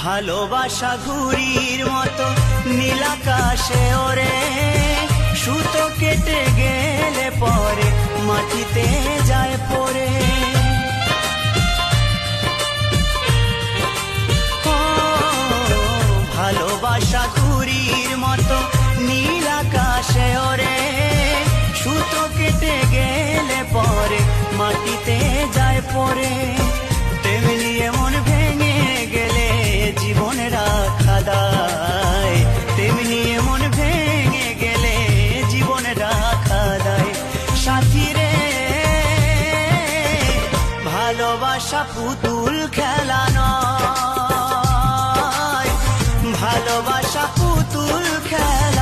ভালোবাসা ঘুড়ির মতো নীল আকাশে ওরে, সুতো কেটে গেলে পরে মাটিতে যায় পড়ে। ভালোবাসা ঘুড়ির মতো নীল আকাশে ওরে, সুতো কেটে গেলে পরে মাটিতে যায় পড়ে। তেমনি মন ভেঙে গেলে জীবন রাখা দায়, তেমনি মন ভেঙে গেলে জীবন রাখা দায়। সাথী রে, ভালোবাসা পুতুল খেলা নয়, ভালোবাসা পুতুল খেলা।